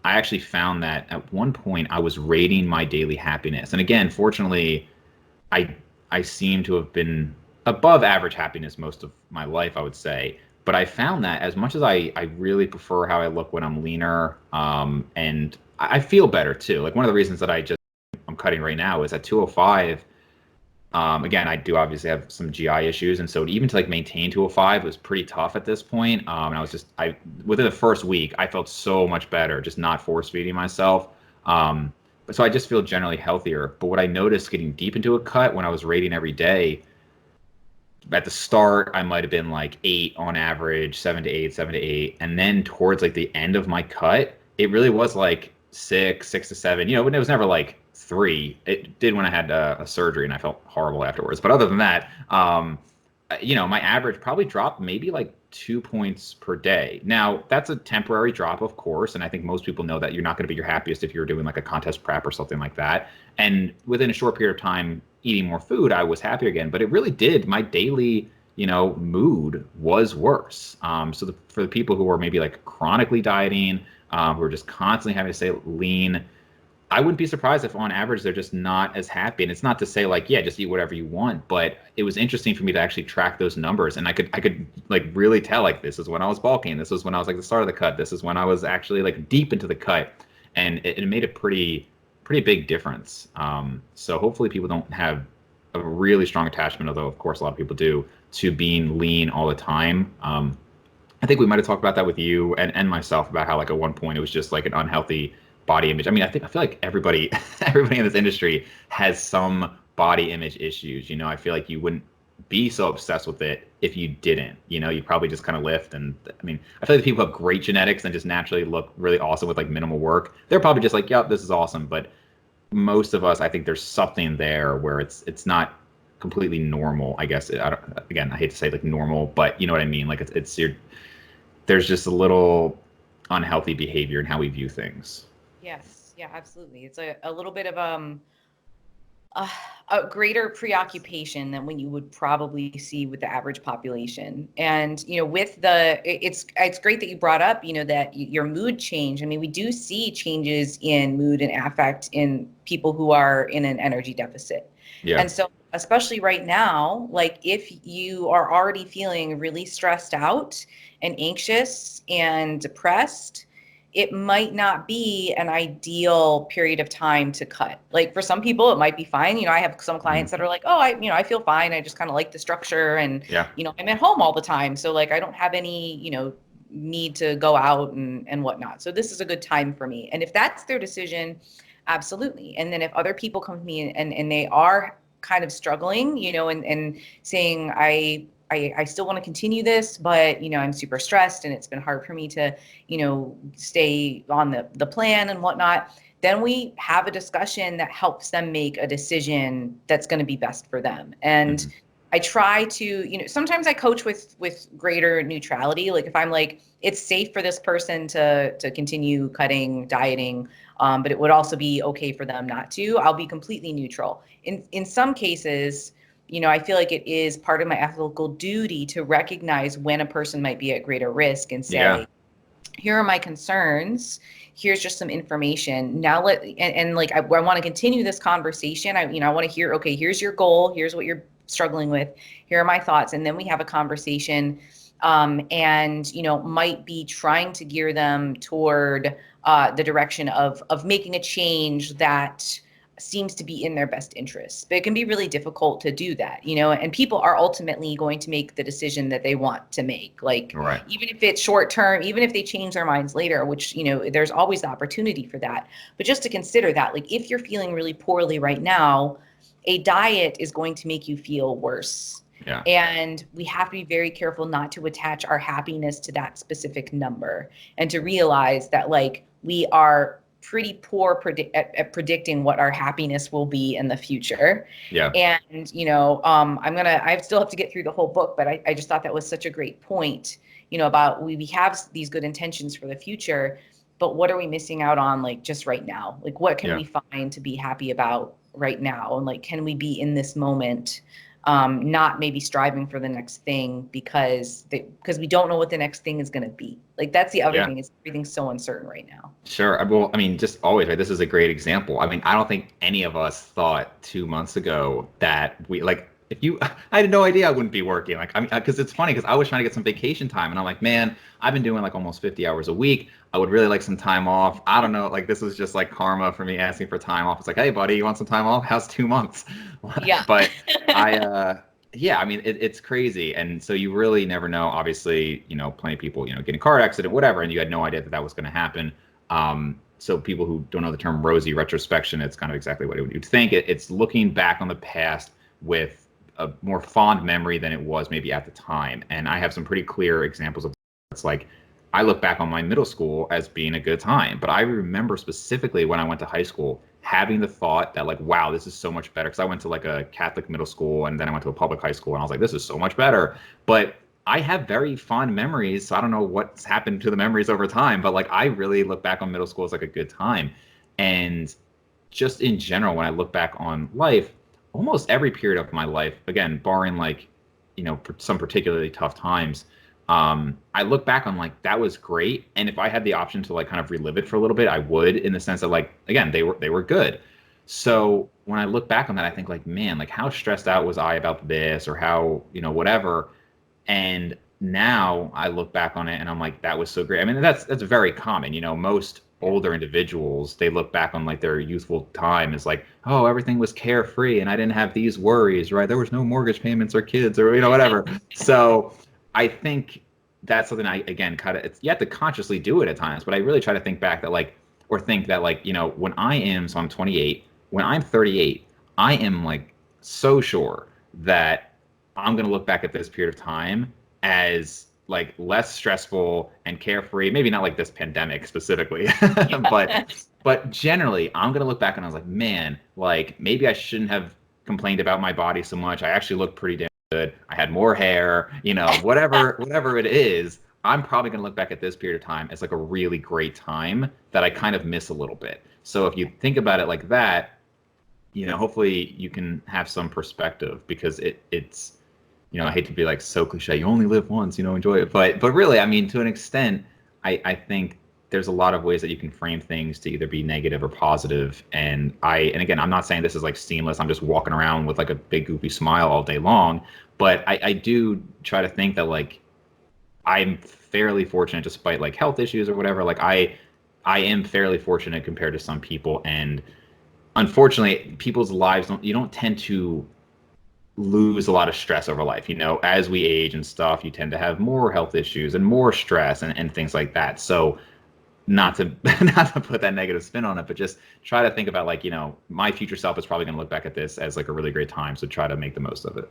I actually found that at one point I was rating my daily happiness. And again, fortunately, I I seem to have been above average happiness most of my life, I would say. But I found that as much as I really prefer how I look when I'm leaner, and I feel better too. Like one of the reasons that I'm cutting right now is at 205. Again, I do obviously have some GI issues, and so even to like maintain 205 was pretty tough at this point. And I was just I within the first week, I felt so much better, just not force feeding myself. But so I just feel generally healthier. But what I noticed getting deep into a cut when I was rating every day, at the start, I might have been like 8 on average, 7 to 8, 7 to 8, and then towards like the end of my cut, it really was like 6, 6 to 7. But it was never like 3. It did when I had a surgery, and I felt horrible afterwards. But other than that, my average probably dropped maybe like 2 points per day. Now, that's a temporary drop, of course, and I think most people know that you're not going to be your happiest if you're doing like a contest prep or something like that. And within a short period of time, eating more food, I was happier again. But it really did. My daily, mood was worse. So for the people who are maybe like chronically dieting, who are just constantly having to stay lean, I wouldn't be surprised if on average they're just not as happy. And it's not to say like, yeah, just eat whatever you want, but it was interesting for me to actually track those numbers. And I could like really tell like this is when I was bulking. This was when I was like the start of the cut. This is when I was actually like deep into the cut. And it made a pretty big difference. So hopefully people don't have a really strong attachment, although of course a lot of people do, to being lean all the time. I think we might have talked about that with you and myself about how like at one point it was just like an unhealthy body image. I mean, I feel like everybody everybody in this industry has some body image issues. I feel like you wouldn't be so obsessed with it if you didn't. You'd probably just kind of lift. And I mean, I feel like the people who have great genetics and just naturally look really awesome with like minimal work, they're probably just like, yep, this is awesome. But most of us, I think there's something there where it's not completely normal. I guess again, I hate to say like normal, but you know what I mean. Like there's just a little unhealthy behavior in how we view things. Yes, yeah, absolutely. It's a little bit of a, a greater preoccupation than what you would probably see with the average population. And with it's great that you brought up that your mood change. I mean, we do see changes in mood and affect in people who are in an energy deficit. Yeah. And so, especially right now, like if you are already feeling really stressed out and anxious and depressed, it might not be an ideal period of time to cut. Like for some people, it might be fine. I have some Mhm. clients that are like, oh, I feel fine. I just kind of like the structure, and, Yeah. I'm at home all the time. So like, I don't have any, need to go out and whatnot. So this is a good time for me. And if that's their decision, absolutely. And then if other people come to me and they are kind of struggling, and saying, I still want to continue this, but I'm super stressed and it's been hard for me to, stay on the plan and whatnot. Then we have a discussion that helps them make a decision that's going to be best for them. And Mhm. I try to, sometimes I coach with greater neutrality. Like if I'm like, it's safe for this person to continue cutting, dieting, but it would also be okay for them not to. I'll be completely neutral. In some cases, I feel like it is part of my ethical duty to recognize when a person might be at greater risk and Yeah. say, here are my concerns. Here's just some information. Now and like, I want to continue this conversation. I want to hear, okay, here's your goal. Here's what you're struggling with. Here are my thoughts. And then we have a conversation, and, might be trying to gear them toward the direction of making a change that seems to be in their best interest. But it can be really difficult to do that, and people are ultimately going to make the decision that they want to make. Like, Right. even if it's short term, even if they change their minds later, which, there's always the opportunity for that. But just to consider that, like, if you're feeling really poorly right now, a diet is going to make you feel worse. Yeah. And we have to be very careful not to attach our happiness to that specific number, and to realize that, like, we are pretty poor at predicting what our happiness will be in the future. Yeah. And, I still have to get through the whole book, but I just thought that was such a great point, about we have these good intentions for the future, but what are we missing out on, like, just right now? Like, what can Yeah. we find to be happy about right now? And like, can we be in this moment, not maybe striving for the next thing because we don't know what the next thing is going to be. Like that's the other Yeah. thing, is everything's so uncertain right now. Sure. Well, I mean, just always, right? This is a great example. I mean, I don't think any of us thought 2 months ago that we like, if you, I had no idea I wouldn't be working. Like, I mean, because it's funny because I was trying to get some vacation time and I'm like, man, I've been doing like almost 50 hours a week. I would really like some time off. I don't know. Like, this was just like karma for me asking for time off. It's like, hey, buddy, you want some time off? How's 2 months? Yeah. But yeah, I mean, it's crazy. And so you really never know. Obviously, plenty of people, getting car accident, whatever, and you had no idea that that was going to happen. So people who don't know the term rosy retrospection, it's kind of exactly what you'd think. It's looking back on the past with a more fond memory than it was maybe at the time. And I have some pretty clear examples of it's like I look back on my middle school as being a good time, but I remember specifically when I went to high school having the thought that like, wow, this is so much better. Because I went to like a Catholic middle school and then I went to a public high school and I was like, this is so much better. But I have very fond memories. So I don't know what's happened to the memories over time, but like I really look back on middle school as like a good time. And just in general, when I look back on life, almost every period of my life, again, barring like, some particularly tough times, I look back on like that was great. And if I had the option to like kind of relive it for a little bit, I would, in the sense that like, again, they were good. So when I look back on that, I think like, man, like how stressed out was I about this or how, whatever. And now I look back on it and I'm like, that was so great. I mean, that's very common. Most older individuals, they look back on like their youthful time as like, oh, everything was carefree and I didn't have these worries, right? There was no mortgage payments or kids or, whatever. So I think that's something I, again, kind of, you have to consciously do it at times, but I really try to think back that like, or think that like, when so I'm 28, when I'm 38, I am like so sure that I'm going to look back at this period of time as like less stressful and carefree. Maybe not like this pandemic specifically, but generally, I'm going to look back and I was like, man, like maybe I shouldn't have complained about my body so much. I actually looked pretty damn good. I had more hair, whatever it is. I'm probably going to look back at this period of time as like a really great time that I kind of miss a little bit. So if you think about it like that, hopefully you can have some perspective, because it's I hate to be like so cliche, you only live once, enjoy it. But really, I mean, to an extent, I think there's a lot of ways that you can frame things to either be negative or positive. And again, I'm not saying this is like seamless. I'm just walking around with like a big goofy smile all day long. But I do try to think that like I'm fairly fortunate, despite like health issues or whatever. Like I am fairly fortunate compared to some people. And unfortunately, people's lives you don't tend to lose a lot of stress over life. As we age and stuff, you tend to have more health issues and more stress and things like that. So not to not to put that negative spin on it, but just try to think about like, my future self is probably going to look back at this as like a really great time. So try to make the most of it.